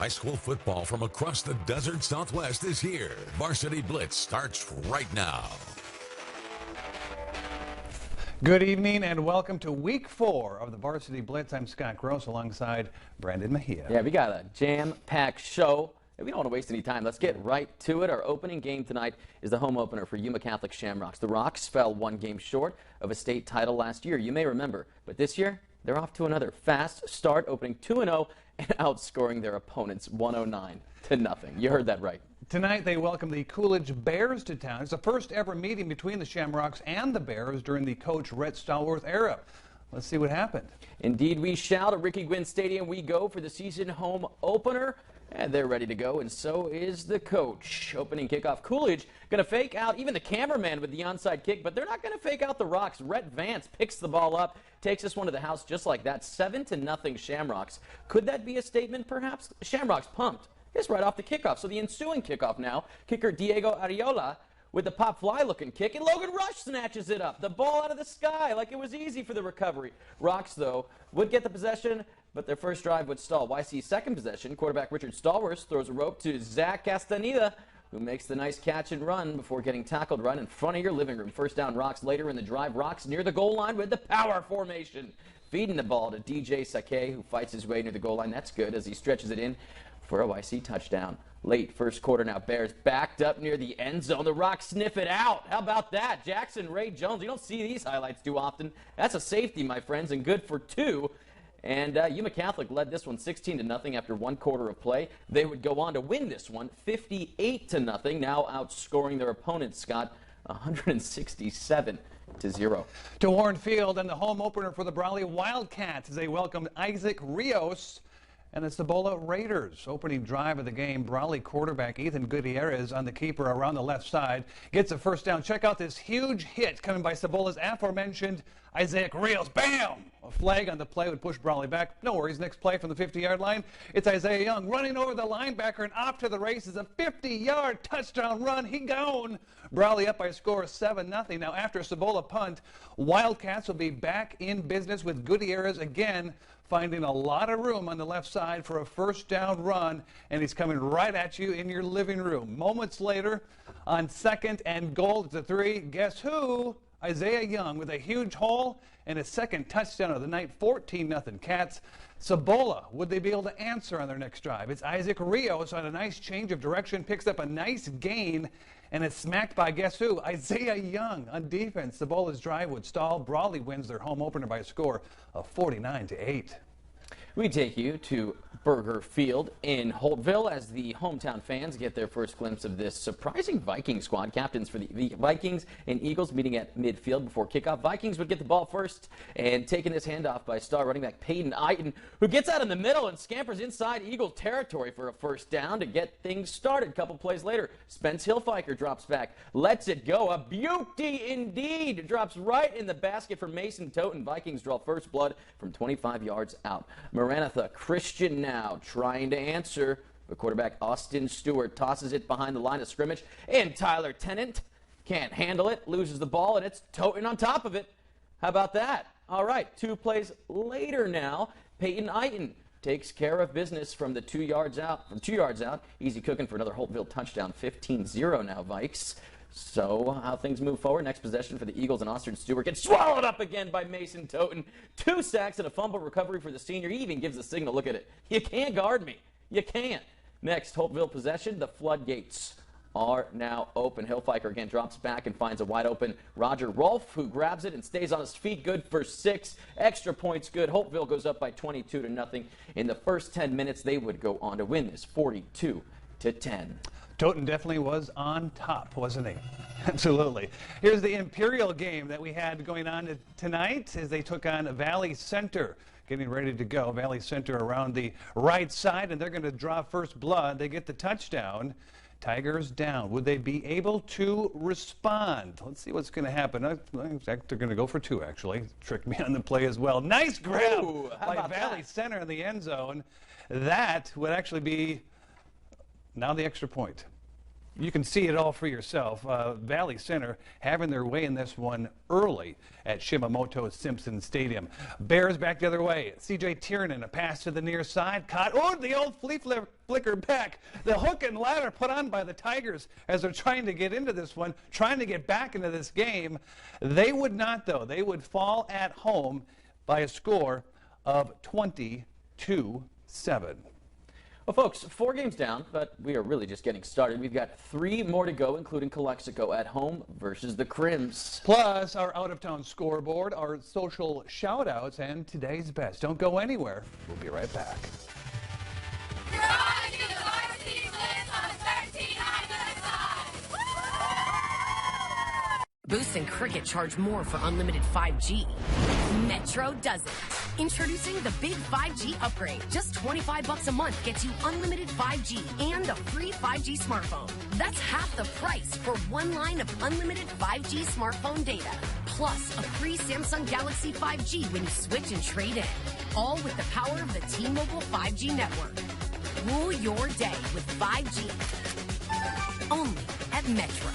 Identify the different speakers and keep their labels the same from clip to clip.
Speaker 1: High school football from across the desert Southwest is here. Varsity Blitz starts right now.
Speaker 2: Good evening and welcome to week 4 of the Varsity Blitz. I'm Scott Gross alongside Brandon Mejia.
Speaker 3: Yeah, we got a jam-packed show. And we don't want to waste any time. Let's get right to it. Our opening game tonight is the home opener for Yuma Catholic Shamrocks. The Rocks fell one game short of a state title last year, you may remember. But this year, they're off to another fast start, opening 2-0 and outscoring their opponents 109-0. You heard that right.
Speaker 2: Tonight, they welcome the Coolidge Bears to town. It's the first ever meeting between the Shamrocks and the Bears during the coach Rhett Stallworth era. Let's see what happened.
Speaker 3: Indeed, we shall. To Ricky Gwynn Stadium we go for the season home opener. And they're ready to go, and so is the coach. Opening kickoff, Coolidge going to fake out even the cameraman with the onside kick, but they're not going to fake out the Rocks. Rhett Vance picks the ball up, takes this one to the house just like that. 7-0 Shamrocks. Could that be a statement, perhaps? Shamrocks pumped. It's right off the kickoff. So the ensuing kickoff now, kicker Diego Ariola with the pop fly looking kick, and Logan Rush snatches it up. The ball out of the sky like it was easy for the recovery. Rocks, though, would get the possession, but their first drive would stall. YC's second possession, quarterback Richard Stallworth throws a rope to Zach Castaneda, who makes the nice catch and run before getting tackled right in front of your living room. First down Rocks later in the drive. Rocks near the goal line with the power formation. Feeding the ball to DJ Sake, who fights his way near the goal line. That's good as he stretches it in for a YC touchdown. Late first quarter now, Bears backed up near the end zone. The Rocks sniff it out. How about that? Jackson Ray Jones. You don't see these highlights too often. That's a safety, my friends, and good for 2. And Yuma Catholic led this one 16-0 after one quarter of play. They would go on to win this one 58-0, now outscoring their opponents, Scott, 167-0.
Speaker 2: To Warren Field and the home opener for the Brawley Wildcats as they welcomed Isaac Rios and the Cibola Raiders. Opening drive of the game, Brawley quarterback Ethan Gutierrez on the keeper around the left side gets a first down. Check out this huge hit coming by Cibola's aforementioned Isaac Rios. Bam! A flag on the play would push Brawley back. No worries. Next play from the 50-yard line. It's Isaiah Young running over the linebacker and off to the races. A 50-yard touchdown run. He gone. Brawley up by a score of 7-0. Now after a Cibola punt, Wildcats will be back in business with Gutierrez again, finding a lot of room on the left side for a first down run, and he's coming right at you in your living room. Moments later, on 2nd and goal to 3, guess who? Isaiah Young with a huge hole and his second touchdown of the night, 14-0 Cats. Cibola, would they be able to answer on their next drive? It's Isaac Rios on a nice change of direction, picks up a nice gain, and it's smacked by, guess who? Isaiah Young on defense. Cibola's drive would stall. Brawley wins their home opener by a score of 49-8.
Speaker 3: We take you to Burger Field in Holtville as the hometown fans get their first glimpse of this surprising Viking squad. Captains for the Vikings and Eagles meeting at midfield before kickoff. Vikings would get the ball first, and taking this handoff by star running back Peyton Eiton, who gets out in the middle and scampers inside Eagle territory for a first down to get things started. A couple plays later, Spence Hillfiker drops back, lets it go. A beauty indeed. Drops right in the basket for Mason Toten. Vikings draw first blood from 25 yards out. Maranatha Christian now trying to answer. The quarterback Austin Stewart tosses it behind the line of scrimmage, and Tyler Tennant can't handle it, loses the ball, and it's Toten on top of it. How about that? All right, 2 plays later now, Peyton Eiton takes care of business from the 2 yards out. Easy cooking for another Holtville touchdown. 15-0 now, Vikes. So how things move forward. Next possession for the Eagles, and Austin Stewart gets swallowed up again by Mason Toten. 2 sacks and a fumble recovery for the senior. He even gives a signal. Look at it. You can't guard me. You can't. Next, Holtville possession. The floodgates are now open. Hillfiker again drops back and finds a wide open Roger Rolfe, who grabs it and stays on his feet. Good for 6. Extra points good. Holtville goes up by 22-0. In the first 10 minutes, they would go on to win this 42-10.
Speaker 2: Toten definitely was on top, wasn't he? Absolutely. Here's the Imperial game that we had going on tonight as they took on Valley Center. Getting ready to go. Valley Center around the right side, and they're going to draw first blood. They get the touchdown. Tigers down. Would they be able to respond? Let's see what's going to happen. In fact, they're going to go for 2, actually. Tricked me on the play as well. Nice grab by Valley Center in the end zone. That would actually be now the extra point. You can see it all for yourself. Valley Center having their way in this one early at Shimamoto Simpson Stadium. Bears back the other way. C.J. Tiernan, a pass to the near side. Caught. Oh, the old flea flicker back. The hook and ladder put on by the Tigers as they're trying to get into this one, trying to get back into this game. They would not, though. They would fall at home by a score of 20-7.
Speaker 3: Well, folks, 4 games down, but we are really just getting started. We've got 3 more to go, including Calexico at home versus the Crims.
Speaker 2: Plus, our out-of-town scoreboard, our social shout-outs, and today's best. Don't go anywhere. We'll be right back.
Speaker 4: You're on to the Varsity Blitz on 1300 side.
Speaker 5: Boost and Cricket charge more for unlimited 5G. Metro doesn't. Introducing the big 5G upgrade. Just $25 a month gets you unlimited 5G and a free 5G smartphone. That's half the price for 1 line of unlimited 5G smartphone data. Plus a free Samsung Galaxy 5G when you switch and trade in. All with the power of the T-Mobile 5G network. Rule your day with 5G. Only at Metro.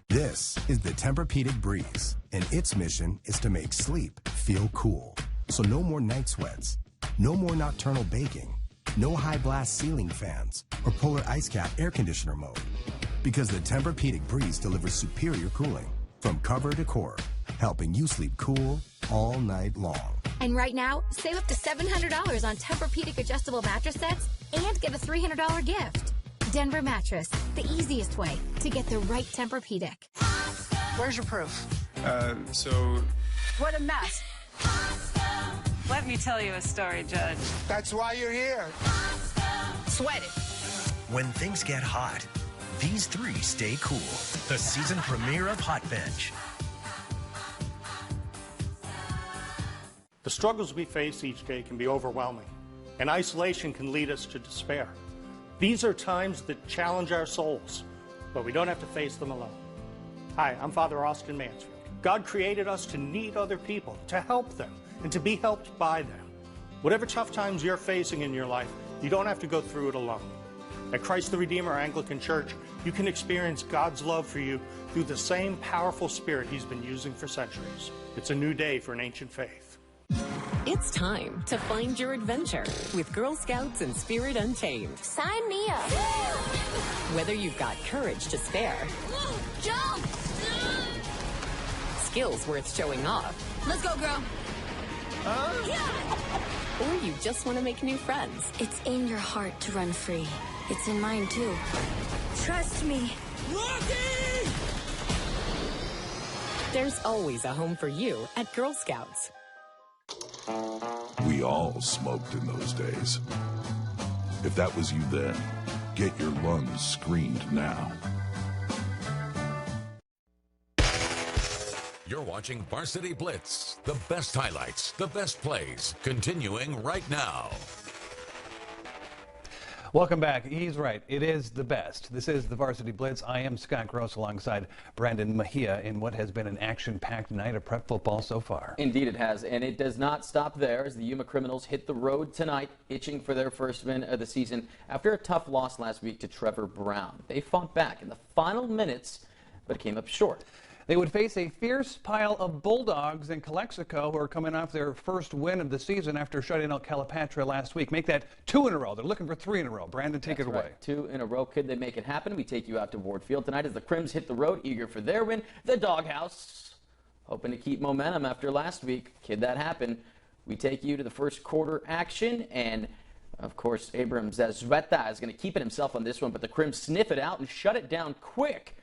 Speaker 6: This is the Tempur-Pedic Breeze, and its mission is to make sleep feel cool. So no more night sweats, no more nocturnal baking, no high blast ceiling fans, or polar ice cap air conditioner mode. Because the Tempur-Pedic Breeze delivers superior cooling from cover to core, helping you sleep cool all night long.
Speaker 7: And right now, save up to $700 on Tempur-Pedic adjustable mattress sets and get a $300 gift. Denver Mattress, the easiest way to get the right Tempur-Pedic.
Speaker 8: Where's your proof?
Speaker 9: So...
Speaker 8: What a mess. Let me tell you a story, Judge.
Speaker 9: That's why you're here.
Speaker 5: Sweat it.
Speaker 10: When things get hot, these 3 stay cool. The season premiere of Hot Bench.
Speaker 11: The struggles we face each day can be overwhelming, and isolation can lead us to despair. These are times that challenge our souls, but we don't have to face them alone. Hi, I'm Father Austin Mansfield. God created us to need other people, to help them, and to be helped by them. Whatever tough times you're facing in your life, you don't have to go through it alone. At Christ the Redeemer Anglican Church, you can experience God's love for you through the same powerful spirit He's been using for centuries. It's a new day for an ancient faith.
Speaker 12: It's time to find your adventure with Girl Scouts and Spirit Untamed.
Speaker 7: Sign me up.
Speaker 12: Whether you've got courage to spare,
Speaker 7: Jump!
Speaker 12: skills worth showing off,
Speaker 7: Let's go, girl.
Speaker 12: or you just want to make new friends,
Speaker 7: It's in your heart to run free. It's in mine, too. Trust me.
Speaker 12: there's always a home for you at Girl Scouts.
Speaker 13: We all smoked in those days. If that was you then, get your lungs screened now.
Speaker 1: You're watching Varsity Blitz. The best highlights, the best plays, continuing right now.
Speaker 2: Welcome back. He's right. It is the best. This is the Varsity Blitz. I am Scott Gross alongside Brandon Mejia in what has been an action-packed night of prep football so far.
Speaker 3: Indeed it has, and it does not stop there as the Yuma Criminals hit the road tonight, itching for their first win of the season after a tough loss last week to Trevor Brown. They fought back in the final minutes, but came up short.
Speaker 2: They would face a fierce pile of Bulldogs in Calexico, who are coming off their first win of the season after shutting out Calipatra last week. Make that 2 in a row. They're looking for 3 in a row. Brandon, take it away.
Speaker 3: Right. 2 in a row. Could they make it happen? We take you out to Ward Field tonight as the Crims hit the road, eager for their win. The Doghouse, hoping to keep momentum after last week. Could that happen? We take you to the first quarter action, and of course, Abram Zazueta is going to keep it himself on this one, but the Crims sniff it out and shut it down quick.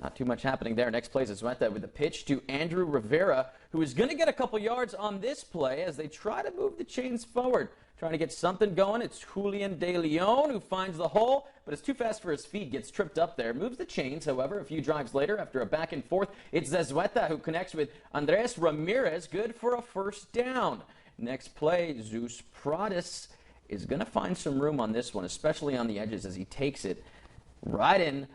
Speaker 3: Not too much happening there. Next play is Zazueta with a pitch to Andrew Rivera, who is going to get a couple yards on this play as they try to move the chains forward. Trying to get something going. It's Julian De Leon who finds the hole, but it's too fast for his feet. Gets tripped up there. Moves the chains, however, a few drives later after a back and forth. It's Zazueta who connects with Andres Ramirez. Good for a first down. Next play, Zeus Pradis is going to find some room on this one, especially on the edges as he takes it right in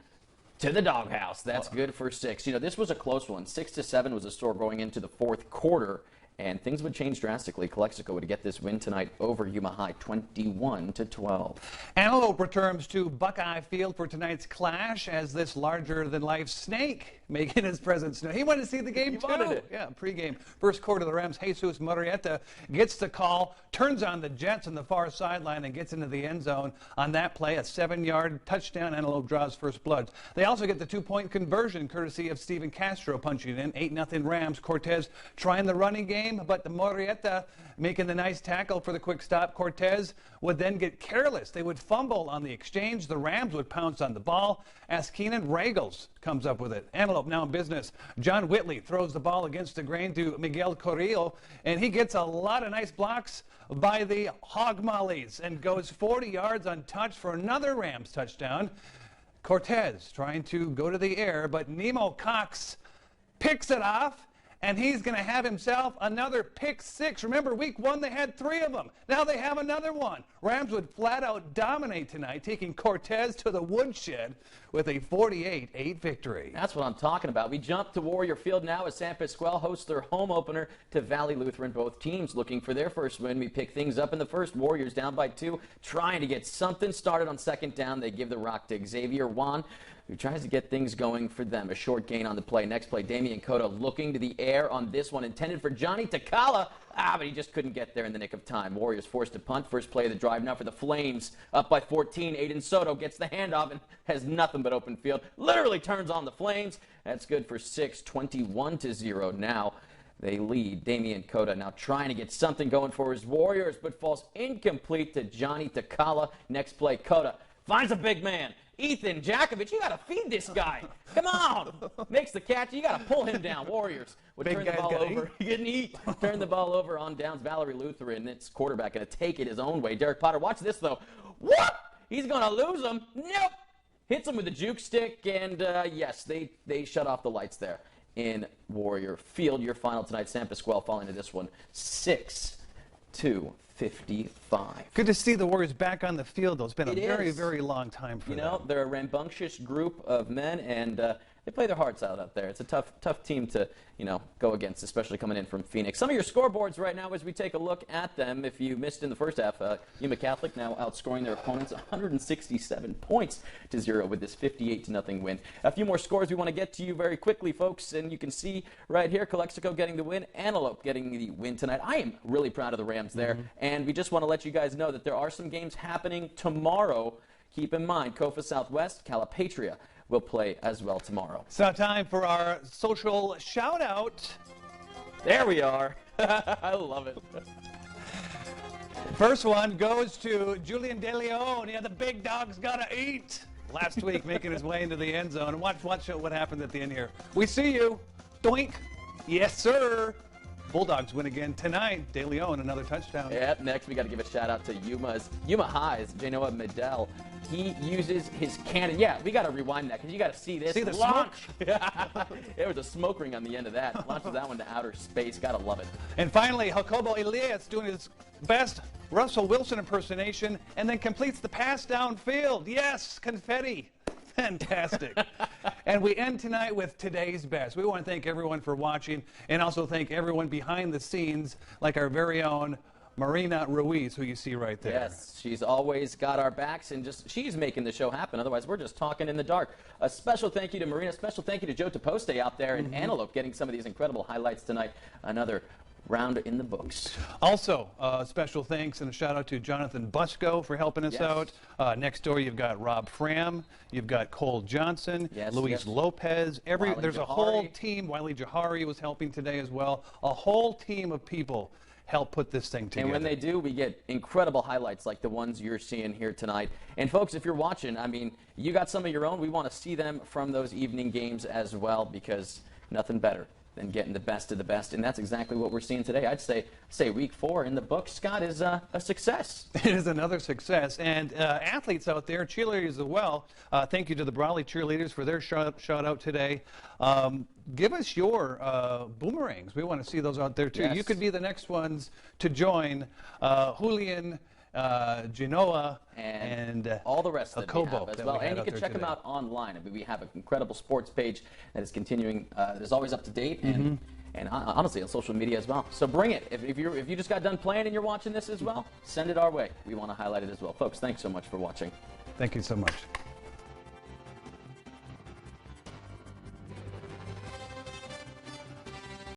Speaker 3: to the Doghouse. That's good for 6. You know, this was a close one. 6-7 was the score going into the fourth quarter. and things would change drastically. Calexico would get this win tonight over Yuma High, 21-12.
Speaker 2: Antelope returns to Buckeye Field for tonight's clash as this larger-than-life snake making his presence known. He wanted to see the game, too.
Speaker 3: Wanted it.
Speaker 2: Yeah, pregame. First quarter, the Rams' Jesus Murrieta gets the call, turns on the Jets on the far sideline, and gets into the end zone. On that play, a 7-yard touchdown. Antelope draws first blood. They also get the 2-point conversion, courtesy of Steven Castro punching in. 8-0 Rams. Cortez trying the running game, but the Murrieta making the nice tackle for the quick stop. Cortez would then get careless. They would fumble on the exchange. The Rams would pounce on the ball. As Keenan Regals comes up with it. Antelope now in business. John Whitley throws the ball against the grain to Miguel Corrillo, and he gets a lot of nice blocks by the Hog Mollies and goes 40 yards untouched for another Rams touchdown. Cortez trying to go to the air, but Nemo Cox picks it off, and he's going to have himself another pick six. Remember, week 1, they had 3 of them. Now they have another one. Rams would flat out dominate tonight, taking Cortez to the woodshed with a 48-8 victory.
Speaker 3: That's what I'm talking about. We jump to Warrior Field now as San Pasqual hosts their home opener to Valley Lutheran. Both teams looking for their first win. We pick things up in the first. Warriors down by 2, trying to get something started on second down. They give the rock to Xavier Juan, who tries to get things going for them. A short gain on the play. Next play, Damian Cota looking to the air on this one, intended for Johnny Takala. But he just couldn't get there in the nick of time. Warriors forced to punt. First play of the drive now for the Flames. Up by 14. Aiden Soto gets the handoff and has nothing but open field. Literally turns on the Flames. That's good for 6, 21-0 now. They lead. Damian Cota now trying to get something going for his Warriors, but falls incomplete to Johnny Takala. Next play, Cota finds a big man. Ethan Jakovich, you got to feed this guy. Come on. Makes the catch. You got to pull him down. Warriors would turn the ball over. He didn't eat. Turn the ball over on downs. Valerie Lutheran, its quarterback, going to take it his own way. Derek Potter, watch this, though. What? He's going to lose him. Nope. Hits him with the juke stick, and yes, they shut off the lights there in Warrior Field. Your final tonight, San Pasqual falling to this one, 6-55.
Speaker 2: Good to see the Warriors back on the field, though. It's been a very, very long time for them.
Speaker 3: You know, they're a rambunctious group of men, and they play their hearts out there. It's a tough team to, go against, especially coming in from Phoenix. Some of your scoreboards right now as we take a look at them. If you missed in the first half, Yuma Catholic now outscoring their opponents 167-0 with this 58-0 win. A few more scores we want to get to you very quickly, folks, and you can see right here, Calexico getting the win, Antelope getting the win tonight. I am really proud of the Rams there, and we just want to let you guys know that there are some games happening tomorrow. Keep in mind, Kofa Southwest, Calipatria will play as well tomorrow.
Speaker 2: It's now time for our social shout-out.
Speaker 3: There we are. I love it.
Speaker 2: First one goes to Julian De Leon. Yeah, the big dog's got to eat. Last week, making his way into the end zone. Watch what happened at the end here. We see you. Doink. Yes, sir. Bulldogs win again tonight. De Leon, another touchdown.
Speaker 3: Yep, next we got to give a shout-out to Yuma High's Genoa Medell. He uses his cannon. Yeah, we got to rewind that because you got to see this.
Speaker 2: See the
Speaker 3: launch. There was a smoke ring on the end of that. Launches that one to outer space. Got to love it.
Speaker 2: And finally, Jacobo Elias doing his best Russell Wilson impersonation and then completes the pass downfield. Yes, confetti. Fantastic. And we end tonight with today's best. We want to thank everyone for watching and also thank everyone behind the scenes, like our very own Marina Ruiz, who you see right there.
Speaker 3: Yes, she's always got our backs, and she's making the show happen. Otherwise, we're just talking in the dark. A special thank you to Marina. Special thank you to Joe Taposte out there in Antelope, getting some of these incredible highlights tonight. Another round in the books.
Speaker 2: Also, special thanks and a shout out to Jonathan Busco for helping us out. Next door, you've got Rob Fram, you've got Cole Johnson, Luis Lopez. There's a whole team. Wiley Jahari was helping today as well. A whole team of people help put this thing together.
Speaker 3: And when they do, we get incredible highlights like the ones you're seeing here tonight. And folks, if you're watching, I mean, you got some of your own. We want to see them from those evening games as well, because nothing better than getting the best of the best, and that's exactly what we're seeing today. I'd say week 4 in the books, Scott, is a success.
Speaker 2: It is another success, and athletes out there, cheerleaders as well. Thank you to the Brawley cheerleaders for their shout out today. Give us your boomerangs. We want to see those out there too.
Speaker 3: Yes.
Speaker 2: You could be the next ones to join Julian, Genoa, and
Speaker 3: all the rest of them as well. And you can check
Speaker 2: today.
Speaker 3: them out online. I mean, we have an incredible sports page that is continuing, that is always up to date. And and honestly on social media as well. So bring it. If you just got done playing and you're watching this as well, send it our way. We want to highlight it as well. Folks, thanks so much for watching.
Speaker 2: Thank you so much.